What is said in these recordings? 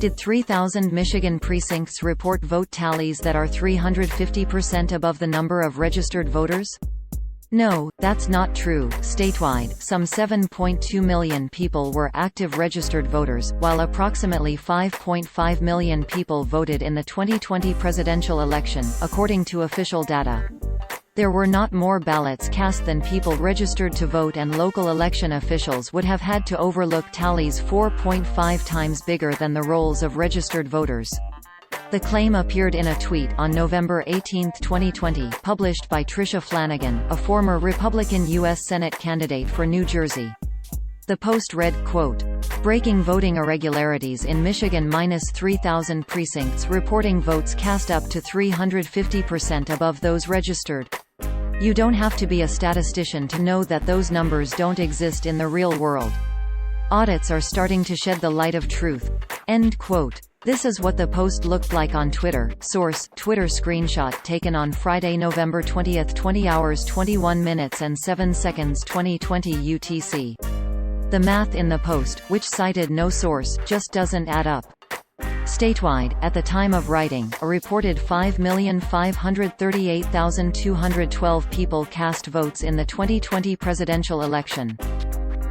Did 3,000 Michigan precincts report vote tallies that are 350% above the number of registered voters? No, that's not true. Statewide, some 7.2 million people were active registered voters, while approximately 5.5 million people voted in the 2020 presidential election, according to official data. There were not more ballots cast than people registered to vote, and local election officials would have had to overlook tallies 4.5 times bigger than the rolls of registered voters. The claim appeared in a tweet on November 18, 2020, published by Tricia Flanagan, a former Republican U.S. Senate candidate for New Jersey. The post read, quote, "Breaking voting irregularities in Michigan - 3,000 precincts reporting votes cast up to 350% above those registered. You don't have to be a statistician to know that those numbers don't exist in the real world. Audits are starting to shed the light of truth." End quote. This is what the post looked like on Twitter. Source: Twitter screenshot taken on Friday, November 20, 20 hours 21 minutes and 7 seconds 2020 UTC. The math in the post, which cited no source, just doesn't add up. Statewide, at the time of writing, a reported 5,538,212 people cast votes in the 2020 presidential election.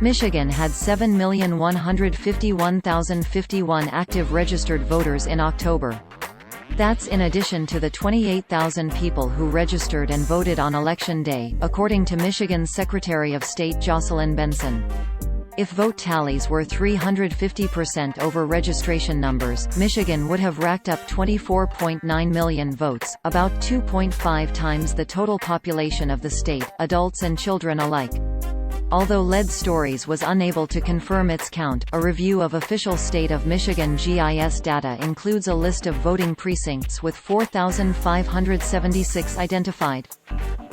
Michigan had 7,151,051 active registered voters in October. That's in addition to the 28,000 people who registered and voted on Election Day, according to Michigan's Secretary of State Jocelyn Benson. If vote tallies were 350% over registration numbers, Michigan would have racked up 24.9 million votes, about 2.5 times the total population of the state, adults and children alike. Although Lead Stories was unable to confirm its count, a review of official State of Michigan GIS data includes a list of voting precincts with 4,576 identified.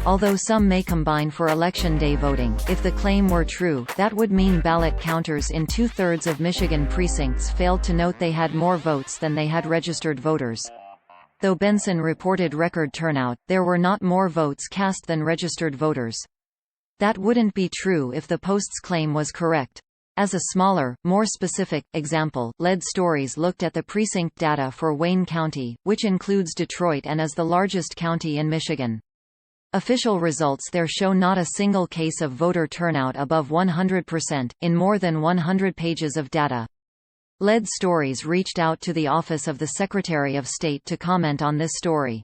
Although some may combine for Election Day voting, if the claim were true, that would mean ballot counters in two-thirds of Michigan precincts failed to note they had more votes than they had registered voters. Though Benson reported record turnout, there were not more votes cast than registered voters. That wouldn't be true if the Post's claim was correct. As a smaller, more specific example, Lead Stories looked at the precinct data for Wayne County, which includes Detroit and is the largest county in Michigan. Official results there show not a single case of voter turnout above 100%, in more than 100 pages of data. Lead Stories reached out to the Office of the Secretary of State to comment on this story.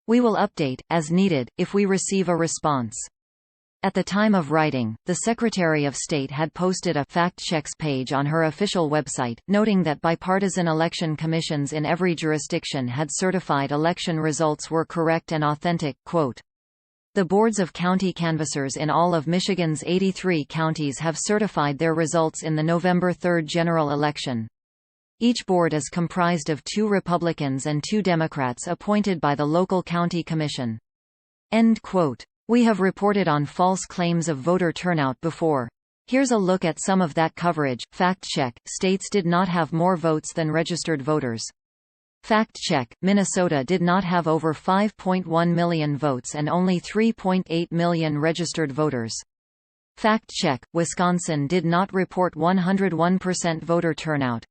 We will update, as needed, if we receive a response. At the time of writing, the Secretary of State had posted a fact checks page on her official website, noting that bipartisan election commissions in every jurisdiction had certified election results were correct and authentic. Quote, "The boards of county canvassers in all of Michigan's 83 counties have certified their results in the November 3 general election. Each board is comprised of 2 Republicans and 2 Democrats appointed by the local county commission." End quote. We have reported on false claims of voter turnout before. Here's a look at some of that coverage. Fact check: states did not have more votes than registered voters. Fact check: Minnesota did not have over 5.1 million votes and only 3.8 million registered voters. Fact check: Wisconsin did not report 101% voter turnout.